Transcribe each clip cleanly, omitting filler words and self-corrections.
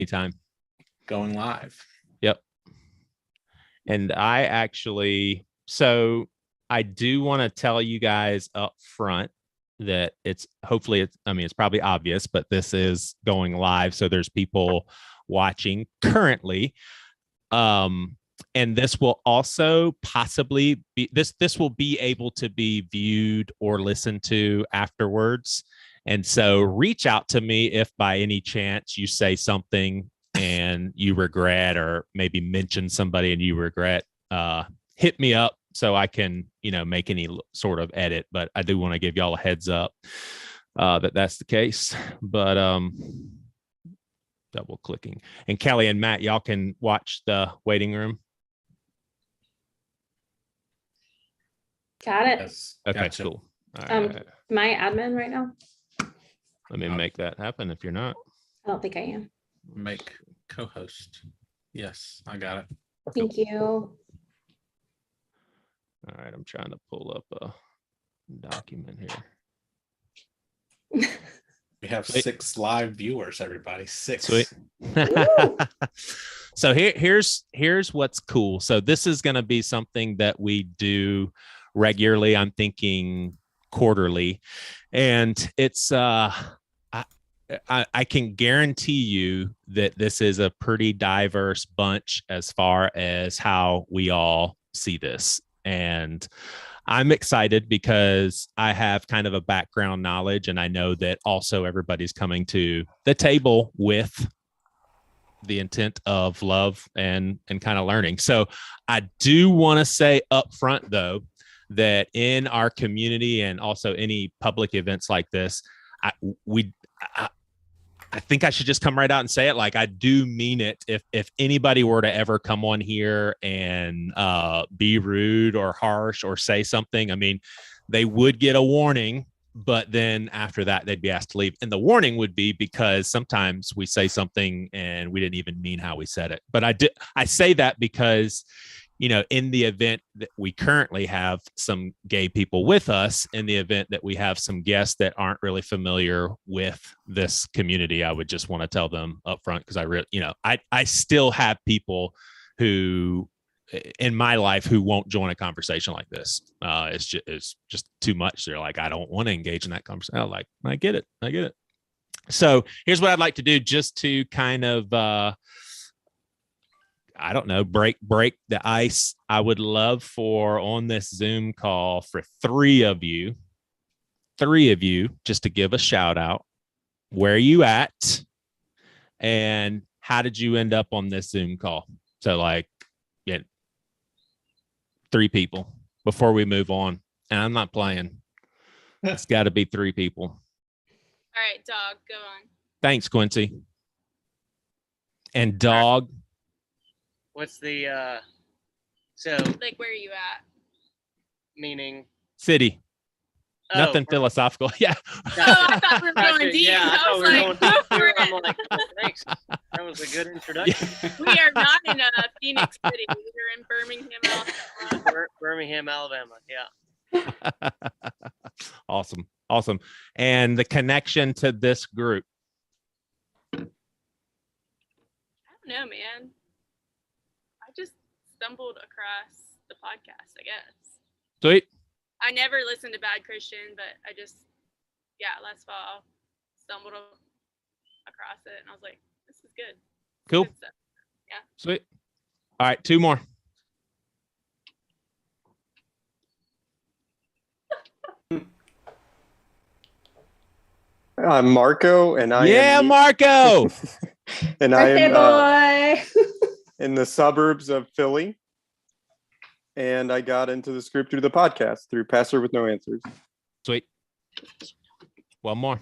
anytime. Going live. Yep. And I do want to tell you guys up front that it's probably obvious, but this is going live. So there's people watching currently. And this will also possibly be this will be able to be viewed or listened to afterwards. And so reach out to me if by any chance you say something and you regret, or maybe mention somebody and you regret. Hit me up so I can, make any sort of edit. But I do want to give y'all a heads up that that's the case. But double clicking. And Kelly and Matt, y'all can watch the waiting room. Got it. Yes. Okay, Gotcha. cool. All right. Am I admin right now? Let me make that happen if you're not. I don't think I am. Make co-host. Yes, I got it. Thank you. All right, I'm trying to pull up a document here. We have 6 live viewers, everybody. 6. Sweet. So here's what's cool. So this is going to be something that we do regularly. I'm thinking quarterly, and it's I can guarantee you that this is a pretty diverse bunch as far as how we all see this. And I'm excited because I have kind of a background knowledge, and I know that also everybody's coming to the table with the intent of love and kind of learning. So I do want to say up front, though, that in our community and also any public events like this, I think I should just come right out and say it. Like, I do mean it. If anybody were to ever come on here and be rude or harsh or say something, I mean, they would get a warning, but then after that, they'd be asked to leave. And the warning would be because sometimes we say something and we didn't even mean how we said it. But I say that because, in the event that we currently have some gay people with us, in the event that we have some guests that aren't really familiar with this community, I would just want to tell them up front, because I still have people who in my life who won't join a conversation like this. It's just too much. They're like, I don't want to engage in that conversation. I'm like, I get it. So here's what I'd like to do, just to kind of, break the ice. I would love for on this Zoom call for three of you, just to give a shout out. Where are you at? And how did you end up on this Zoom call? So 3 people before we move on. And I'm not playing. It's got to be 3 people. All right, dog, go on. Thanks, Quincy. And dog. What's the so Like, where are you at? meaning? City. Oh, Nothing philosophical. Yeah. Oh, I thought we were going deep. Yeah, I I thought was we were like, going go deep. for I'm it. like, oh, thanks. That was a good introduction. We are not in Phoenix City. We're in Birmingham, Alabama. Birmingham, Alabama. Yeah. Awesome. And the connection to this group. I don't know, man. I just stumbled across the podcast, I guess. Sweet. I never listened to Bad Christian, but I just, last fall stumbled across it, and I was like, this is good. Cool. Good stuff. Yeah. Sweet. All right, 2 more. I'm Marco, and I am Marco. and Birthday I am boy. in the suburbs of Philly, and I got into this group through the podcast through Pastor with No Answers. Sweet. One more.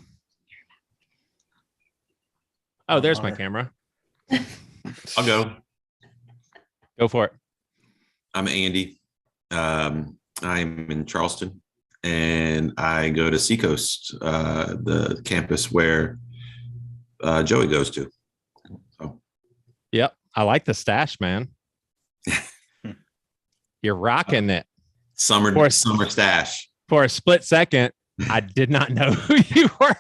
Oh, there's my camera. I'll go. Go for it. I'm Andy. I'm in Charleston, and I go to Seacoast, the campus where Joey goes to. So. Yep. I like the stash, man. You're rocking it. Summer stash. For a split second, I did not know who you were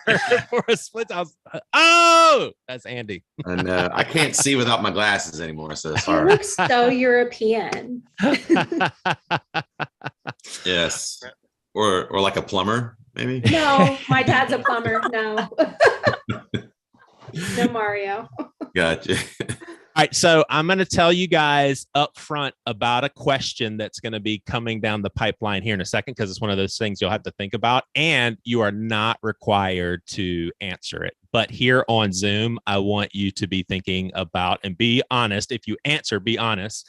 for a split. I was, oh, that's Andy. And I can't see without my glasses anymore. So You sorry. look so European. Yes. Or like a plumber, maybe. No, my dad's a plumber. No. No Mario. Gotcha. All right, so I'm going to tell you guys up front about a question that's going to be coming down the pipeline here in a second, because it's one of those things you'll have to think about, and you are not required to answer it. But here on Zoom, I want you to be thinking about, and be honest. If you answer, be honest.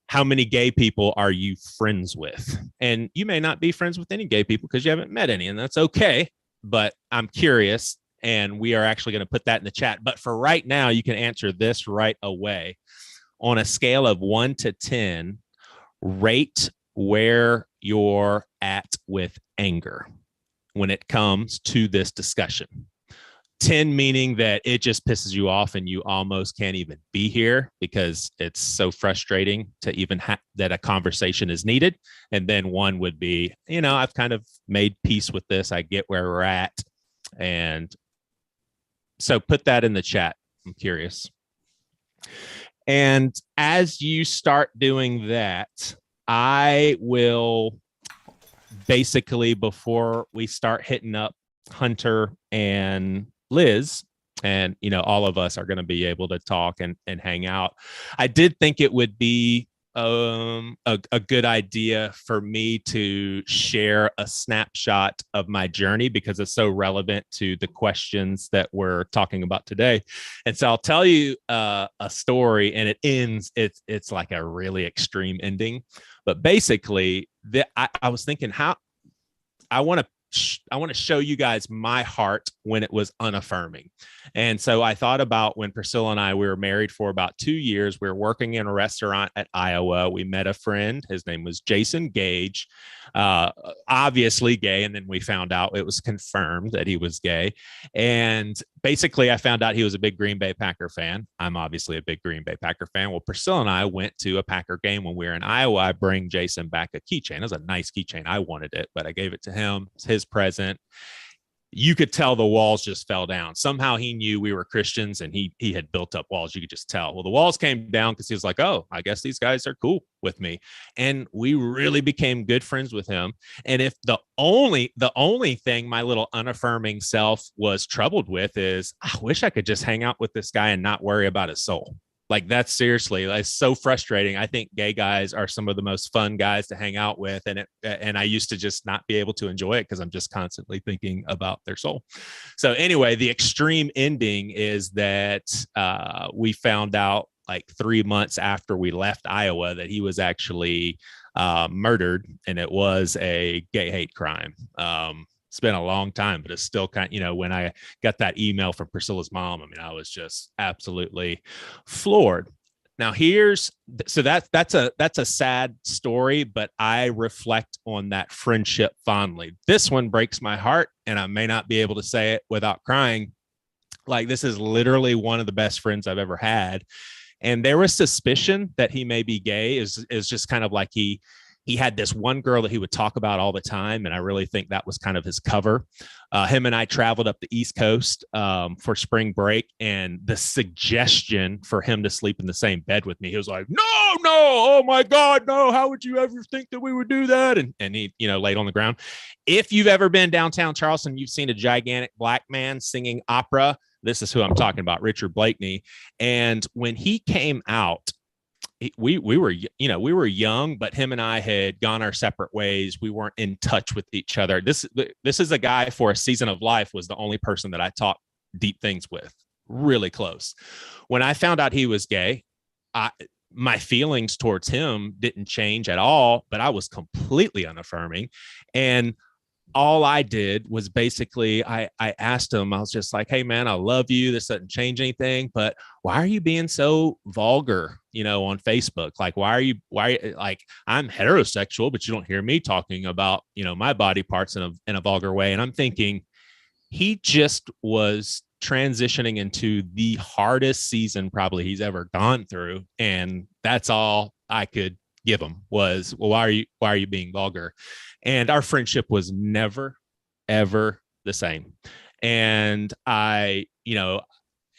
How many gay people are you friends with? And you may not be friends with any gay people because you haven't met any, and that's okay. But I'm curious. And we are actually going to put that in the chat. But for right now, you can answer this right away. On a scale of 1 to 10, rate where you're at with anger when it comes to this discussion. 10 meaning that it just pisses you off and you almost can't even be here because it's so frustrating to even that a conversation is needed. And then 1 would be, I've kind of made peace with this. I get where we're at. And so put that in the chat. I'm curious. And as you start doing that, I will basically, before we start hitting up Hunter and Liz, and, all of us are going to be able to talk and hang out. I did think it would be a good idea for me to share a snapshot of my journey because it's so relevant to the questions that we're talking about today. And so I'll tell you a story, and it ends. It's like a really extreme ending, but basically, I was thinking how I want to show you guys my heart when it was unaffirming. And so I thought about when Priscilla and I, we were married for about 2 years. We were working in a restaurant at Iowa. We met a friend. His name was Jason Gage, obviously gay. And then we found out it was confirmed that he was gay. And basically, I found out he was a big Green Bay Packer fan. I'm obviously a big Green Bay Packer fan. Well, Priscilla and I went to a Packer game when we were in Iowa. I bring Jason back a keychain. It was a nice keychain. I wanted it, but I gave it to him. It's his present. You could tell the walls just fell down. Somehow he knew we were Christians, and he had built up walls. You could just tell. Well, the walls came down because he was like, oh, I guess these guys are cool with me. And we really became good friends with him. And if the only thing my little unaffirming self was troubled with is, I wish I could just hang out with this guy and not worry about his soul. Like, that's seriously, it's so frustrating. I think gay guys are some of the most fun guys to hang out with. And I used to just not be able to enjoy it because I'm just constantly thinking about their soul. So anyway, the extreme ending is that we found out like 3 months after we left Iowa that he was actually murdered, and it was a gay hate crime. It's been a long time, but it's still kind of, when I got that email from Priscilla's mom, I mean, I was just absolutely floored. Now that's a sad story, but I reflect on that friendship fondly. This one breaks my heart, and I may not be able to say it without crying. Like, this is literally one of the best friends I've ever had. And there was suspicion that he may be gay. Is just kind of like he had this one girl that he would talk about all the time. And I really think that was kind of his cover. Him and I traveled up the East Coast for spring break, and the suggestion for him to sleep in the same bed with me, he was like, no, oh my God, no, how would you ever think that we would do that? And he, laid on the ground. If you've ever been downtown Charleston, you've seen a gigantic black man singing opera. This is who I'm talking about, Richard Blakeney. And when he came out, we were young, but him and I had gone our separate ways. We weren't in touch with each other. This is a guy for a season of life was the only person that I talked deep things with, really close. When I found out he was gay, my feelings towards him didn't change at all, but I was completely unaffirming. And all I did was basically, I asked him, I was just like, hey man, I love you. This doesn't change anything, but why are you being so vulgar, on Facebook? Like, why like, I'm heterosexual, but you don't hear me talking about, my body parts in a vulgar way. And I'm thinking he just was transitioning into the hardest season probably he's ever gone through. And that's all I could give him was, well, why are you being vulgar? And our friendship was never, ever the same. And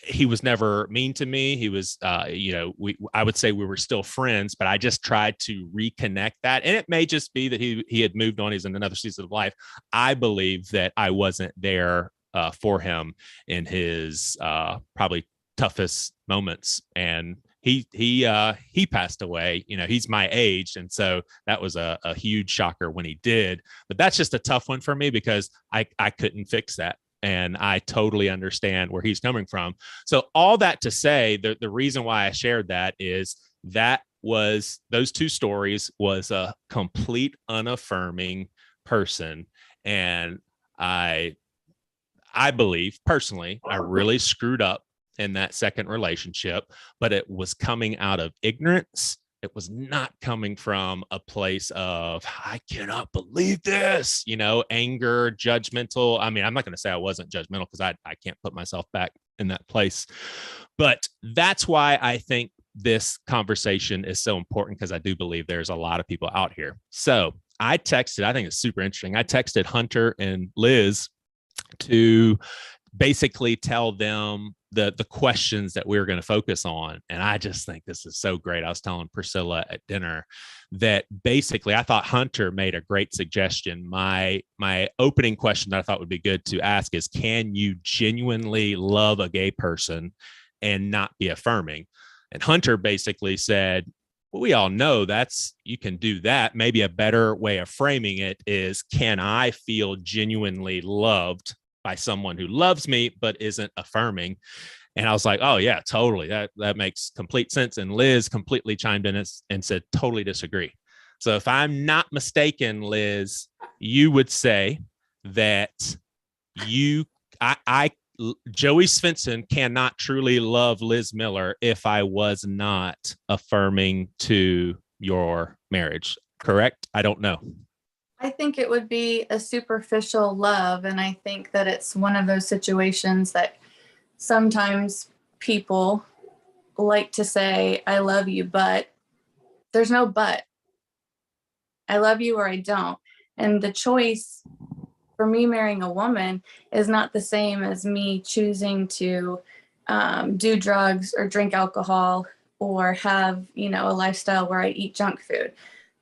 he was never mean to me. He was, I would say we were still friends, but I just tried to reconnect that. And it may just be that he had moved on. He's in another season of life. I believe that I wasn't there for him in his probably toughest moments. And he passed away. He's my age. And so that was a huge shocker when he did. But that's just a tough one for me because I couldn't fix that. And I totally understand where he's coming from. So all that to say, the reason why I shared that is those two stories was a complete unaffirming person. And I believe personally, I really screwed up in that second relationship, but it was coming out of ignorance. It was not coming from a place of, I cannot believe this, anger, judgmental. I mean, I'm not going to say I wasn't judgmental because I can't put myself back in that place. But that's why I think this conversation is so important, because I do believe there's a lot of people out here. So I think it's super interesting. I texted Hunter and Liz to basically tell them the questions that we're going to focus on. And I just think this is so great. I was telling Priscilla at dinner that basically I thought Hunter made a great suggestion. My opening question that I thought would be good to ask is, can you genuinely love a gay person and not be affirming? And Hunter basically said, well, we all know you can do that. Maybe a better way of framing it is, can I feel genuinely loved by someone who loves me but isn't affirming? And I was like, oh yeah, totally. That makes complete sense. And Liz completely chimed in and said, totally disagree. So if I'm not mistaken, Liz, you would say that Joey Svensson cannot truly love Liz Miller if I was not affirming to your marriage, correct? I don't know. I think it would be a superficial love. And I think that it's one of those situations that sometimes people like to say, I love you, but there's no but. I love you or I don't. And the choice for me marrying a woman is not the same as me choosing to do drugs or drink alcohol or have, a lifestyle where I eat junk food.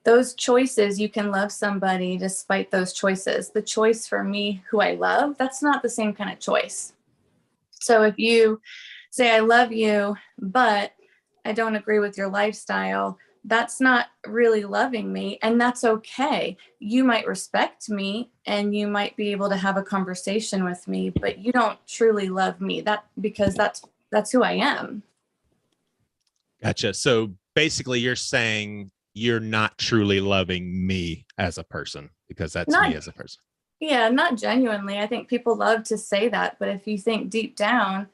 Those choices, you can love somebody despite those choices. The choice for me, who I love, that's not the same kind of choice. So if you say, I love you, but I don't agree with your lifestyle, that's not really loving me. And that's okay. You might respect me and you might be able to have a conversation with me, but you don't truly love me because that's who I am. Gotcha. So basically you're saying you're not truly loving me as a person, because that's me as a person. Yeah, not genuinely. I think people love to say that, but if you think deep down,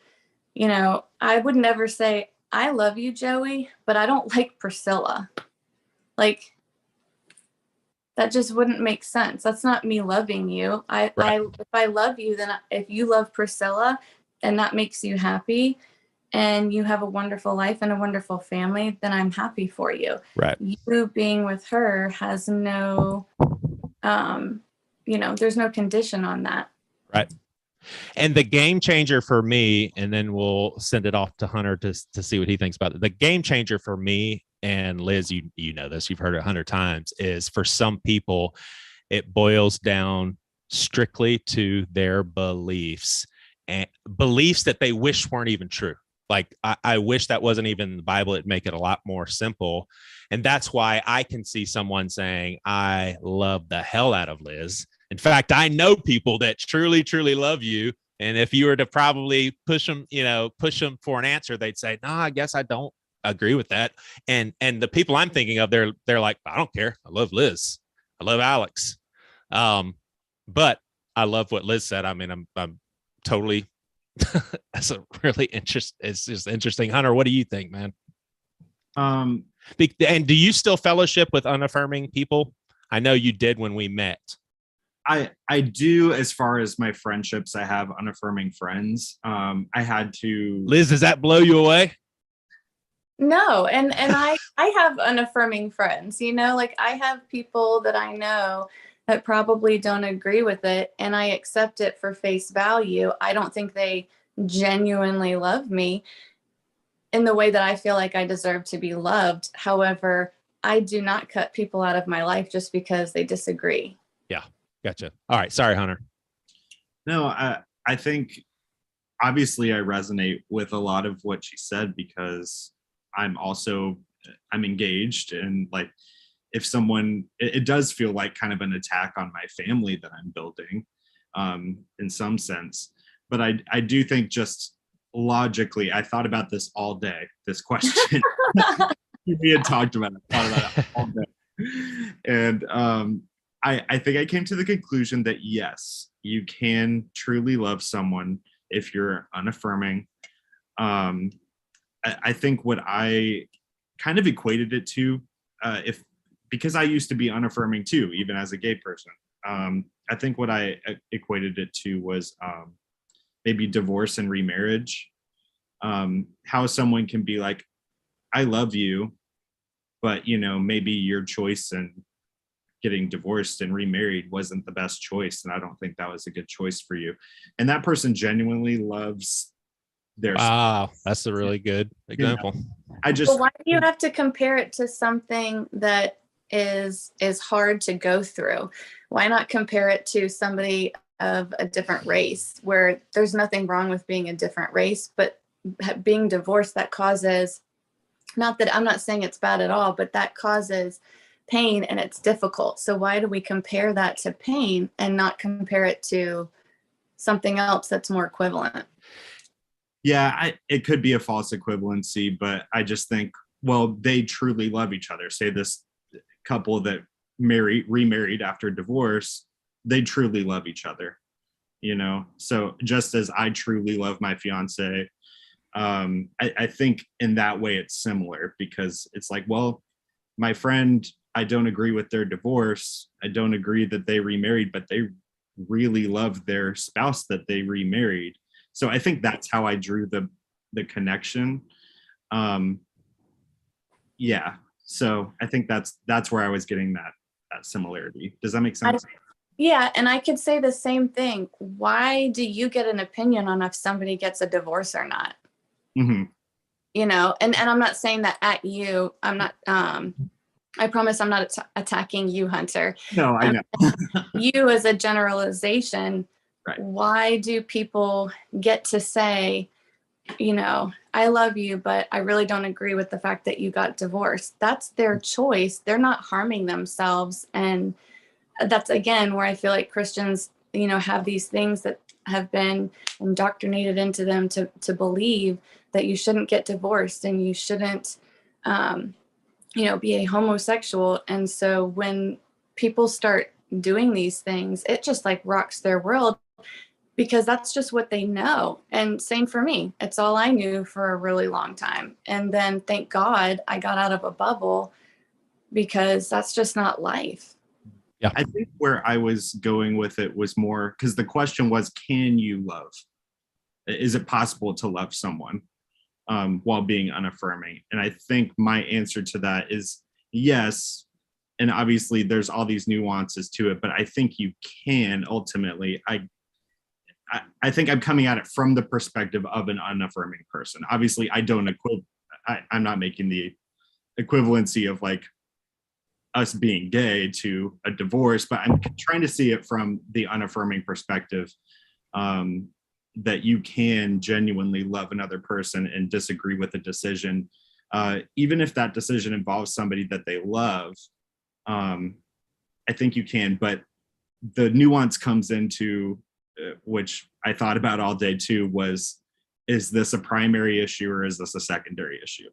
I would never say, I love you, Joey, but I don't like Priscilla. Like, that just wouldn't make sense. That's not me loving you. If I love you, then if you love Priscilla and that makes you happy and you have a wonderful life and a wonderful family, then I'm happy for you. Right. You being with her has no, there's no condition on that. Right. And the game changer for me, and then we'll send it off to Hunter to see what he thinks about it. The game changer for me, and Liz, you know this, you've heard it 100 times, is for some people, it boils down strictly to their beliefs, and beliefs that they wish weren't even true. Like, I wish that wasn't even in the Bible. It'd make it a lot more simple. And that's why I can see someone saying, I love the hell out of Liz. In fact, I know people that truly, truly love you. And if you were to probably push them for an answer, they'd say, no, I guess I don't agree with that. And the people I'm thinking of, they're like, I don't care. I love Liz. I love Alex. But I love what Liz said. I mean, I'm totally, that's a really it's just interesting. Hunter, what do you think, man? And do you still fellowship with unaffirming people? I know you did when we met. I do. As far as my friendships, I have unaffirming friends. I had to. Liz, does that blow you away? No, and I have unaffirming friends. Like, I have people that I know that probably don't agree with it, and I accept it for face value. I don't think they genuinely love me in the way that I feel like I deserve to be loved. However, I do not cut people out of my life just because they disagree. Yeah. Gotcha. All right. Sorry, Hunter. No, I think obviously I resonate with a lot of what she said because I'm engaged, and like if someone, it does feel like kind of an attack on my family that I'm building in some sense. But I do think just logically, I thought about this all day, this question. We had talked about it, thought about it all day. And I think I came to the conclusion that yes, you can truly love someone if you're unaffirming. I think what I kind of equated it to, because I used to be unaffirming too, even as a gay person. I think what I equated it to was maybe divorce and remarriage. How someone can be like, I love you, but maybe your choice in getting divorced and remarried wasn't the best choice, and I don't think that was a good choice for you. And that person genuinely loves their Wow, that's a really good example. But why do you have to compare it to something that is hard to go through? Why not compare it to somebody of a different race, where there's nothing wrong with being a different race, but being divorced, that causes, not that I'm not saying it's bad at all, but that causes pain and it's difficult. So why do we compare that to pain and not compare it to something else that's more equivalent? Yeah, it could be a false equivalency, but I just think, well, they truly love each other. Say this couple that remarried after divorce, they truly love each other, So just as I truly love my fiance, I think in that way it's similar, because it's like, well, my friend, I don't agree with their divorce. I don't agree that they remarried, but they really love their spouse that they remarried. So I think that's how I drew the connection. Yeah. So I think that's where I was getting that similarity. Does that make sense? Yeah. And I could say the same thing. Why do you get an opinion on if somebody gets a divorce or not? Mm-hmm. And I'm not saying that at you. I'm not, I promise I'm not attacking you, Hunter. No, I know. You as a generalization. Right. Why do people get to say, I love you, but I really don't agree with the fact that you got divorced? That's their choice. They're not harming themselves. And that's, again, where I feel like Christians, have these things that have been indoctrinated into them to believe that you shouldn't get divorced and you shouldn't, be a homosexual. And so when people start doing these things, it just like rocks their world, because that's just what they know. And same for me. It's all I knew for a really long time. And then thank God I got out of a bubble, because that's just not life. Yeah. I think where I was going with it was more because the question was, can you love? Is it possible to love someone while being unaffirming? And I think my answer to that is yes. And obviously there's all these nuances to it, but I think you can ultimately. I think I'm coming at it from the perspective of an unaffirming person. Obviously, I'm not making the equivalency of like us being gay to a divorce, but I'm trying to see it from the unaffirming perspective, that you can genuinely love another person and disagree with a decision, even if that decision involves somebody that they love. I think you can, but the nuance comes into which I thought about all day too, is this a primary issue or is this a secondary issue?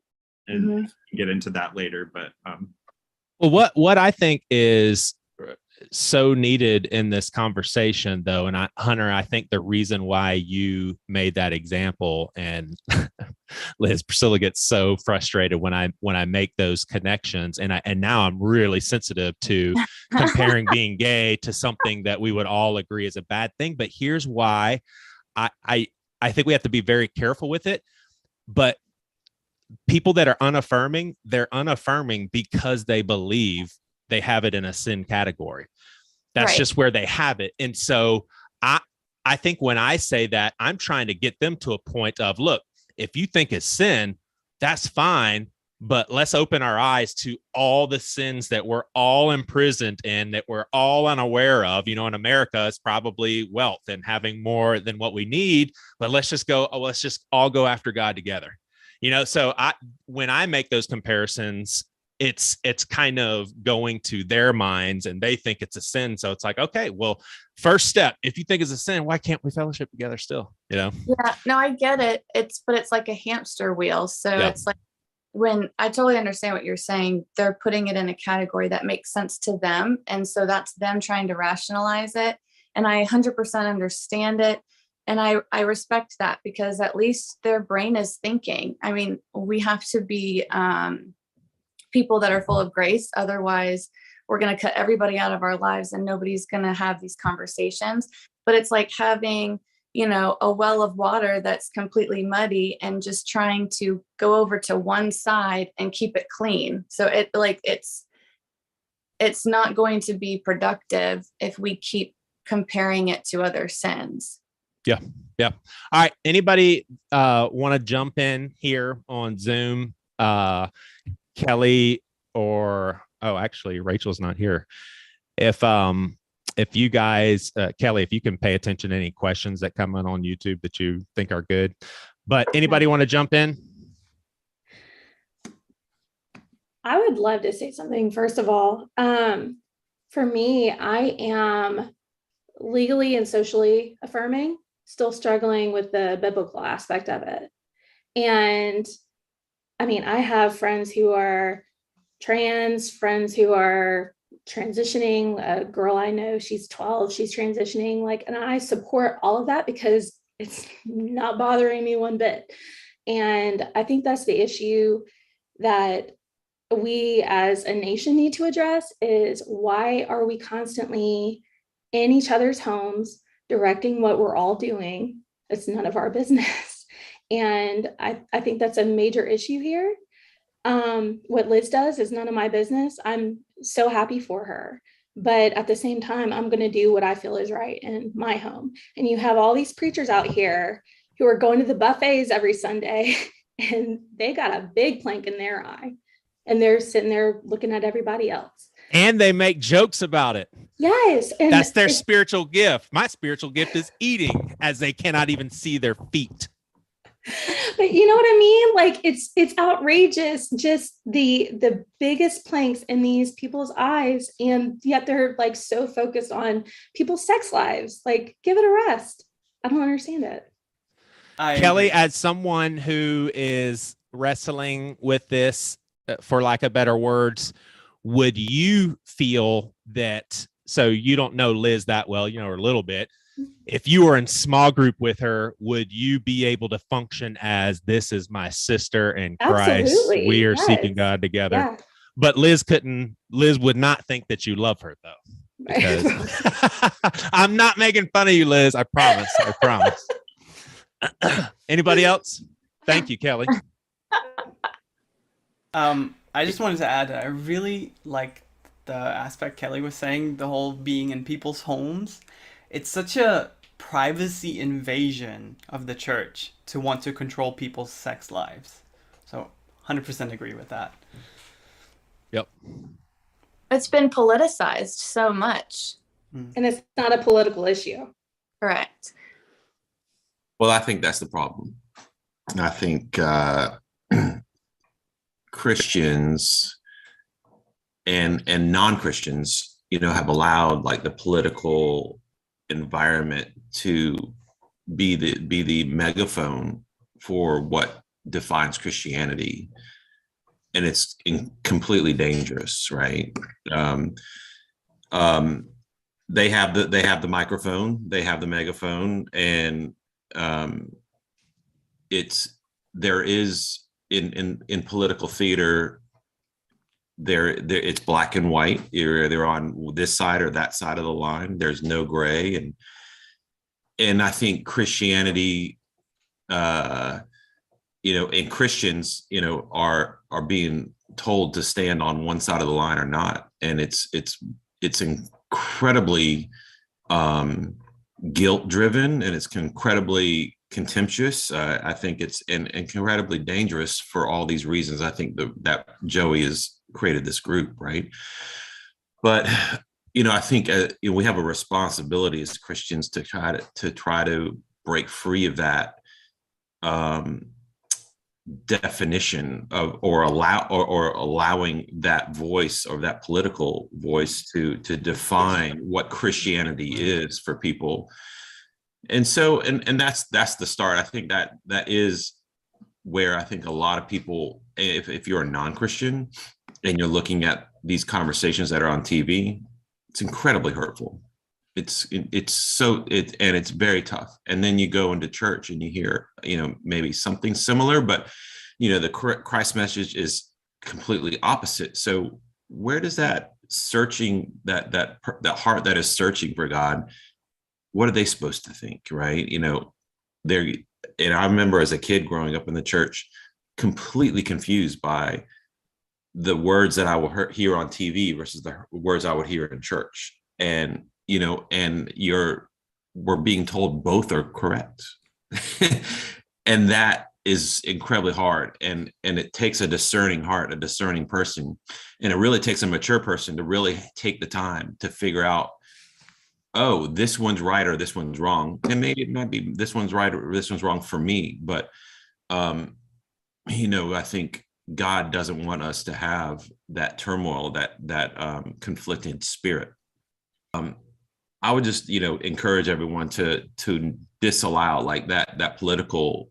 And we can get into that later, but well, what I think is so needed in this conversation, though, and Hunter, I think the reason why you made that example, and Priscilla gets so frustrated when I make those connections, and now I'm really sensitive to comparing being gay to something that we would all agree is a bad thing. But here's why I think we have to be very careful with it. But people that are unaffirming, they're unaffirming because they believe they have it in a sin category. That's Right. just where they have it. And so I think when I say that, I'm trying to get them to a point of, look, if you think it's sin, that's fine, but let's open our eyes to all the sins that we're all imprisoned in, that we're all unaware of. You know, in America, it's probably wealth and having more than what we need, but let's just all go after God together. You know, so when I make those comparisons, it's kind of going to their minds and they think it's a sin. So it's like, okay, well, first step, if you think it's a sin, why can't we fellowship together still? You know? Yeah, no, I get it. But it's like a hamster wheel. So Yeah. it's like, when I totally understand what you're saying, they're putting it in a category that makes sense to them. And so that's them trying to rationalize it. And I 100% understand it. And I respect that, because at least their brain is thinking. I mean, we have to be people that are full of grace. Otherwise, we're going to cut everybody out of our lives and nobody's going to have these conversations. But it's like having, you know, a well of water that's completely muddy and just trying to go over to one side and keep it clean. So it's not going to be productive if we keep comparing it to other sins. Yeah. All right. Anybody want to jump in here on Zoom? Kelly actually, Rachel's not here. If you guys, Kelly, if you can pay attention to any questions that come in on YouTube that you think are good, but anybody want to jump in? I would love to say something. First of all, for me, I am legally and socially affirming, still struggling with the biblical aspect of it. And I mean, I have friends who are trans, friends who are transitioning. A girl I know, she's 12, she's transitioning, and I support all of that because it's not bothering me one bit. And I think that's the issue that we as a nation need to address, is why are we constantly in each other's homes directing what we're all doing? It's none of our business. And I think that's a major issue here. What Liz does is none of my business. I'm so happy for her. But at the same time, I'm going to do what I feel is right in my home. And you have all these preachers out here who are going to the buffets every Sunday, and they got a big plank in their eye. And they're sitting there looking at everybody else. And they make jokes about it. Yes. And that's their spiritual gift. My spiritual gift is eating, as they cannot even see their feet. But you know what I mean? It's outrageous, just the biggest planks in these people's eyes, and yet they're so focused on people's sex lives. Give it a rest. I don't understand it. Kelly, as someone who is wrestling with this, for lack of better words, would you feel that, so you don't know Liz that well, you know her a little bit, if you were in small group with her, would you be able to function as, this is my sister in Christ, Absolutely. we are Yes. seeking God together? Yeah. But Liz would not think that you love her, though. Because I'm not making fun of you, Liz. I promise. Anybody else? Thank you, Kelly. I just wanted to add that I really like the aspect Kelly was saying, the whole being in people's homes. It's such a privacy invasion of the church to want to control people's sex lives. So 100% agree with that. Yep. It's been politicized so much. And it's not a political issue. Correct. Well, I think that's the problem. I think Christians and non-Christians, have allowed the political environment to be the megaphone for what defines Christianity, and it's completely dangerous, right? They have the microphone, they have the megaphone, and there is in political theater, there it's black and white. You're either on this side or that side of the line. There's no gray, and I think Christianity, and Christians, are being told to stand on one side of the line or not, and it's incredibly guilt driven, and it's incredibly contemptuous. I think it's incredibly dangerous for all these reasons. I think that Joey has created this group, right? But I think we have a responsibility as Christians to try to break free of that definition of allowing that voice, or that political voice, to define what Christianity is for people. And so and that's the start. I think that is where I think a lot of people, if you're a non-Christian and you're looking at these conversations that are on TV, it's incredibly hurtful. It's very tough. And then you go into church and you hear, maybe something similar, but the Christ message is completely opposite. So where does that searching, that heart that is searching for God, what are they supposed to think, right? And I remember as a kid growing up in the church, completely confused by the words that I would hear on TV versus the words I would hear in church. And we're being told both are correct. And that is incredibly hard. And it takes a discerning heart, a discerning person. And it really takes a mature person to really take the time to figure out, oh, this one's right or this one's wrong. And maybe it might be this one's right or this one's wrong for me. But, I think God doesn't want us to have that turmoil, that conflicted spirit. I would just, encourage everyone to disallow like that political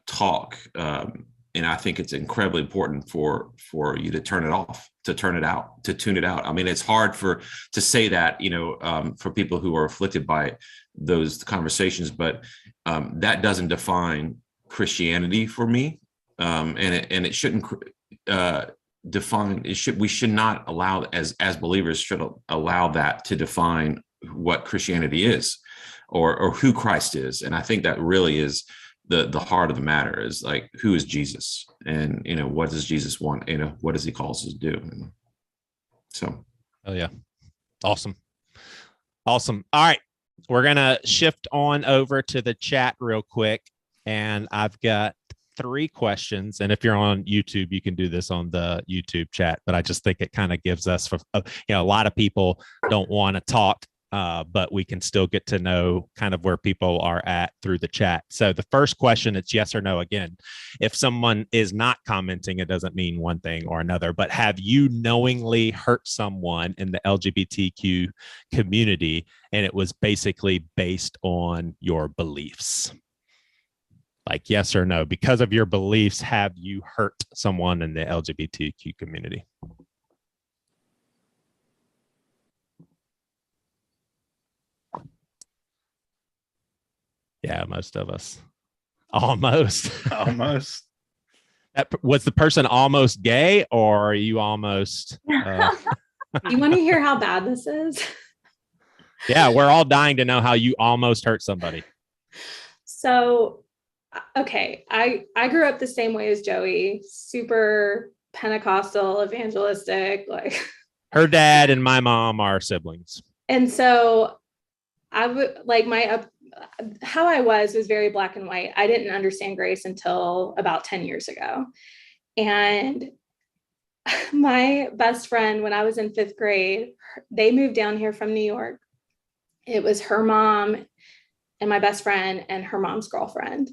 talk. And I think it's incredibly important for you to turn it off, to turn it out, to tune it out. I mean, it's hard to say that, for people who are afflicted by those conversations, but that doesn't define Christianity for me. And it shouldn't define, we should not allow, as believers, should allow that to define what Christianity is or who Christ is. And I think that really is the heart of the matter, is like, who is Jesus? And, what does Jesus want? What does he call us to do? And so. Oh yeah. Awesome. All right. We're going to shift on over to the chat real quick. And I've got 3 questions. And if you're on YouTube, you can do this on the YouTube chat, but I just think it kind of gives us, a lot of people don't want to talk, but we can still get to know kind of where people are at through the chat. So the first question, it's yes or no. Again, if someone is not commenting, it doesn't mean one thing or another, but have you knowingly hurt someone in the LGBTQ community and it was basically based on your beliefs? Like yes or no, because of your beliefs, have you hurt someone in the LGBTQ community? Yeah, most of us. Almost. Almost. Was the person almost gay, or are you almost? You want to hear how bad this is? Yeah, we're all dying to know how you almost hurt somebody. So, okay, I grew up the same way as Joey, super Pentecostal, evangelistic, like. Her dad and my mom are siblings. And so I would like how I was very black and white. I didn't understand grace until about 10 years ago. And my best friend, when I was in 5th grade, they moved down here from New York. It was her mom and my best friend and her mom's girlfriend.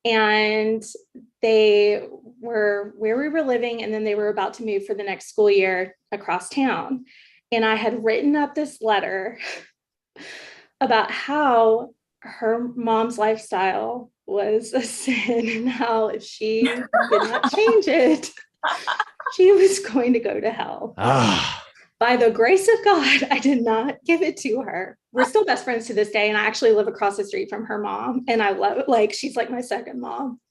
And they were where we were living, and then they were about to move for the next school year across town. And I had written up this letter about how her mom's lifestyle was a sin and how if she did not change it, she was going to go to hell. By the grace of God, I did not give it to her. We're still best friends to this day. And I actually live across the street from her mom. And I love it. Like, she's like my second mom.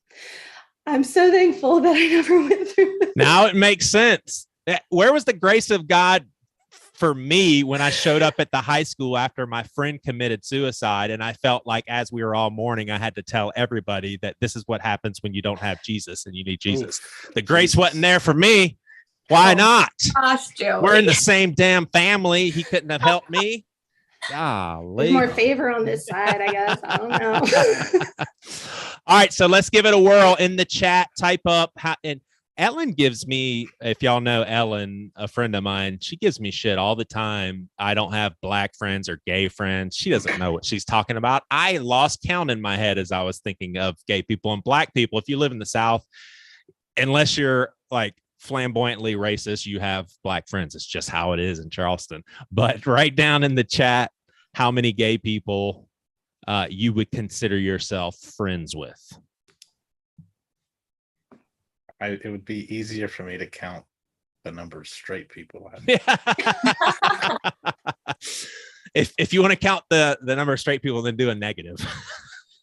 I'm so thankful that I never went through this. Now it makes sense. Where was the grace of God for me when I showed up at the high school after my friend committed suicide? And I felt like as we were all mourning, I had to tell everybody that this is what happens when you don't have Jesus and you need Jesus. The grace wasn't there for me. Why not? Gosh, Joey. We're in the same damn family. He couldn't have helped me. There's Golly. more favor on this side, I guess. I don't know. All right, so let's give it a whirl in the chat. Type up how, and Ellen gives me, if y'all know Ellen, a friend of mine, she gives me shit all the time. I don't have black friends or gay friends. She doesn't know what she's talking about. I lost count in my head as I was thinking of gay people and black people. If you live in the South, unless you're like flamboyantly racist, you have black friends. It's just how it is in Charleston. But write down in the chat how many gay people you would consider yourself friends with. It would be easier for me to count the number of straight people. If you want to count the number of straight people, then do a negative.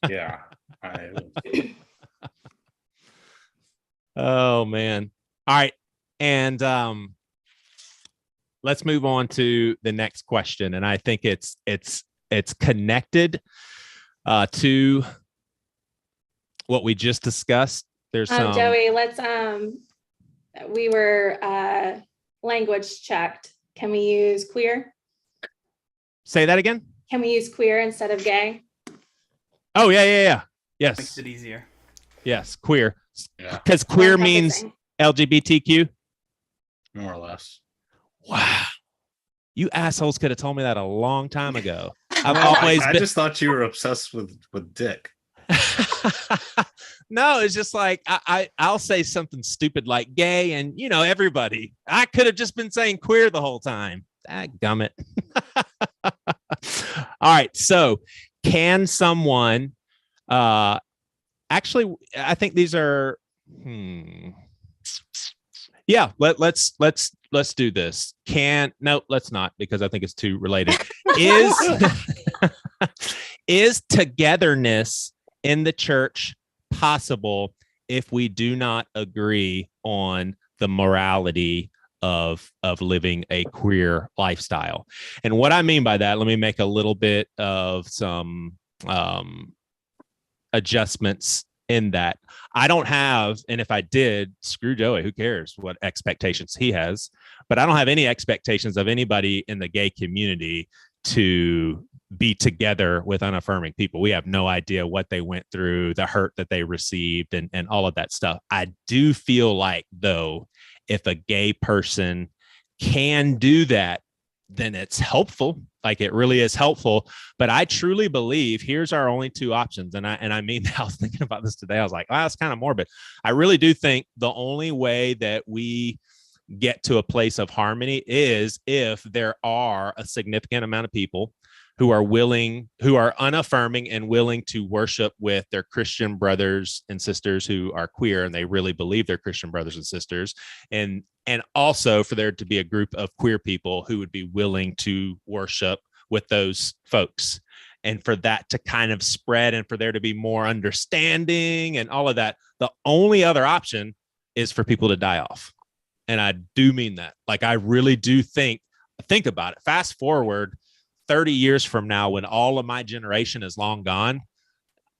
Yeah. Oh man. All right. And let's move on to the next question. And I think it's connected to what we just discussed. There's some Joey, let's we were language checked. Can we use queer? Say that again. Can we use queer instead of gay? Oh yeah. Yes. Makes it easier. Yes, queer. Yeah. Because queer means LGBTQ. More or less. Wow. You assholes could have told me that a long time ago. I've Well, always I been. just thought you were obsessed with dick. No, it's just like I'll say something stupid like gay, and everybody. I could have just been saying queer the whole time. Dadgummit. All right, so can someone actually? I think these are. Yeah, let's do this. No, let's not, because I think it's too related. Is togetherness in the church possible if we do not agree on the morality of living a queer lifestyle? And what I mean by that, let me make a little bit of some adjustments in that. I don't have, and if I did, screw Joey, who cares what expectations he has, but I don't have any expectations of anybody in the gay community to be together with unaffirming people. We have no idea what they went through, the hurt that they received, and all of that stuff. I do feel like, though, if a gay person can do that, then it's helpful. Like, it really is helpful. But I truly believe here's our only two options. And I mean, I was thinking about this today. I was like, wow, that's kind of morbid. I really do think the only way that we get to a place of harmony is if there are a significant amount of people who are unaffirming and willing to worship with their Christian brothers and sisters who are queer, and they really believe they're Christian brothers and sisters. And also for there to be a group of queer people who would be willing to worship with those folks, and for that to kind of spread and for there to be more understanding and all of that. The only other option is for people to die off. And I do mean that. Like, I really do think about it. Fast forward 30 years from now, when all of my generation is long gone,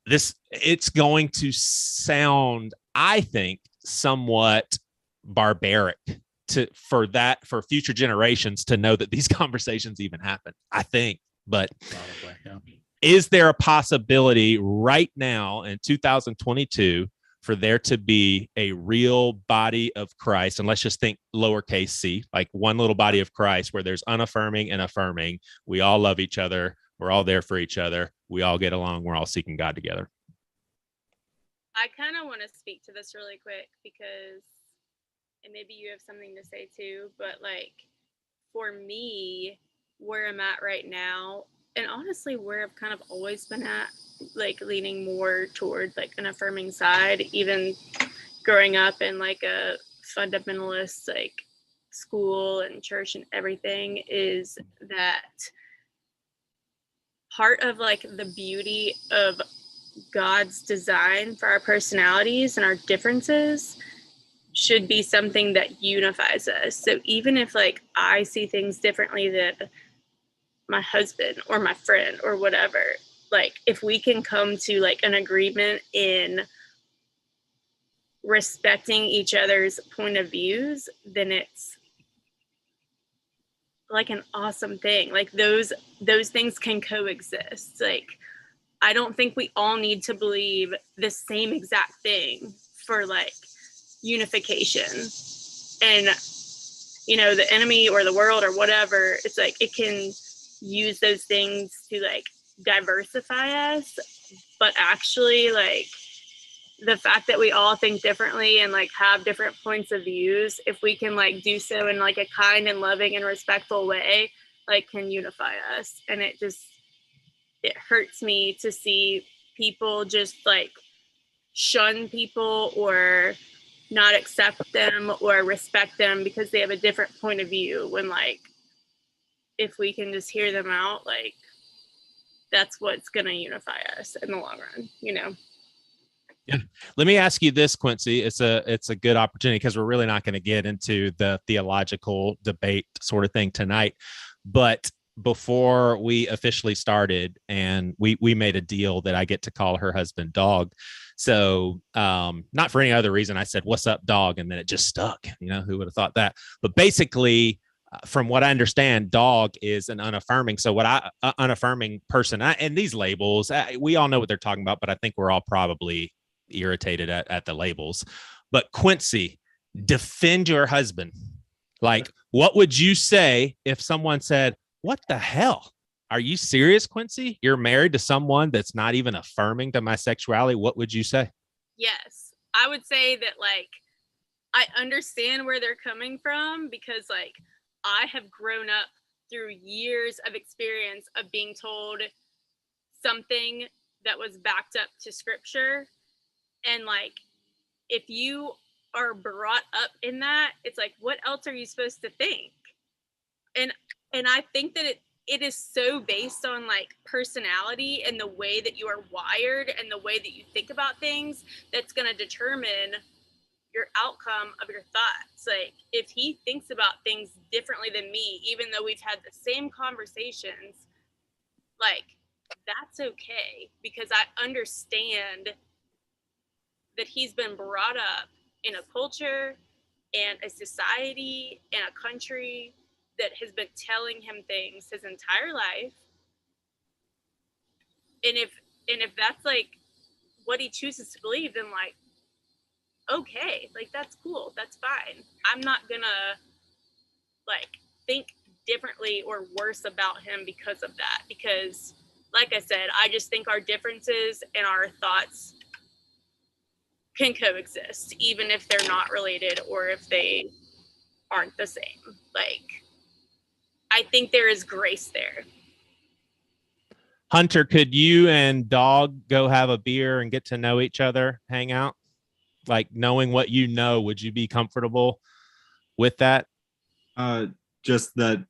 it's going to sound, I think, somewhat barbaric for future generations to know that these conversations even happen, I think. But Probably, yeah. Is there a possibility right now in 2022 for there to be a real body of Christ? And let's just think lowercase c, like one little body of Christ where there's unaffirming and affirming. We all love each other. We're all there for each other. We all get along. We're all seeking God together. I kind of want to speak to this really quick because, and maybe you have something to say too, but like for me, where I'm at right now, and honestly where I've kind of always been at, like leaning more toward like an affirming side, even growing up in like a fundamentalist like school and church and everything, is that part of like the beauty of God's design for our personalities and our differences should be something that unifies us. So even if like I see things differently than my husband or my friend or whatever, like if we can come to like an agreement in respecting each other's point of views, then it's like an awesome thing. Like those things can coexist. Like I don't think we all need to believe the same exact thing for like unification. And you know, the enemy or the world or whatever, it's like it can use those things to like diversify us, but actually like the fact that we all think differently and like have different points of views, if we can like do so in like a kind and loving and respectful way, like can unify us. And it hurts me to see people just like shun people or not accept them or respect them because they have a different point of view, when like if we can just hear them out, like that's what's going to unify us in the long run, you know? Yeah. Let me ask you this, Quincy. It's a good opportunity because we're really not going to get into the theological debate sort of thing tonight. But before we officially started, and we made a deal that I get to call her husband Dog. So not for any other reason, I said, "What's up, Dog?" And then it just stuck. You know, who would have thought that? But basically, from what I understand, Dog is an unaffirming. So what unaffirming person, and these labels, we all know what they're talking about, but I think we're all probably irritated at the labels. But Quincy, defend your husband. Like, what would you say if someone said, "What the hell? Are you serious, Quincy? You're married to someone that's not even affirming to my sexuality"? What would you say? Yes, I would say that like I understand where they're coming from, because like I have grown up through years of experience of being told something that was backed up to scripture. And like, if you are brought up in that, it's like, what else are you supposed to think? And I think that it is so based on like personality and the way that you are wired and the way that you think about things that's going to determine your outcome of your thoughts. Like if he thinks about things differently than me, even though we've had the same conversations, like that's okay, because I understand that he's been brought up in a culture and a society and a country that has been telling him things his entire life. And if that's like what he chooses to believe, then like, okay, like that's cool, that's fine. I'm not gonna like think differently or worse about him because of that, because like I said, I just think our differences and our thoughts can coexist, even if they're not related or if they aren't the same. Like, I think there is grace there. Hunter, could you and Dog go have a beer and get to know each other, hang out? Like, knowing what you know, would you be comfortable with that? Just that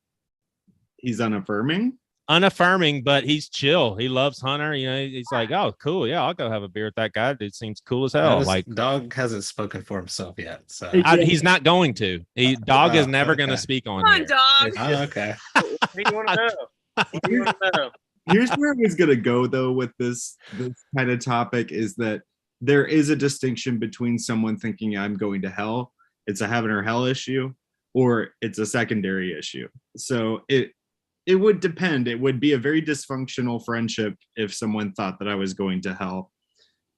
he's unaffirming. Unaffirming, but he's chill. He loves Hunter. You know, he's like, "Oh, cool. Yeah, I'll go have a beer with that guy. Dude seems cool as hell." Like, Dog hasn't spoken for himself yet, so he's not going to. Dog is never going to okay. speak on Come on, here. Dog. Oh, okay. What do you want to know? What do you want to know? Here's where I was gonna go though with this kind of topic, is that there is a distinction between someone thinking I'm going to hell, it's a heaven or hell issue, or it's a secondary issue. So it would depend. It would be a very dysfunctional friendship if someone thought that I was going to hell.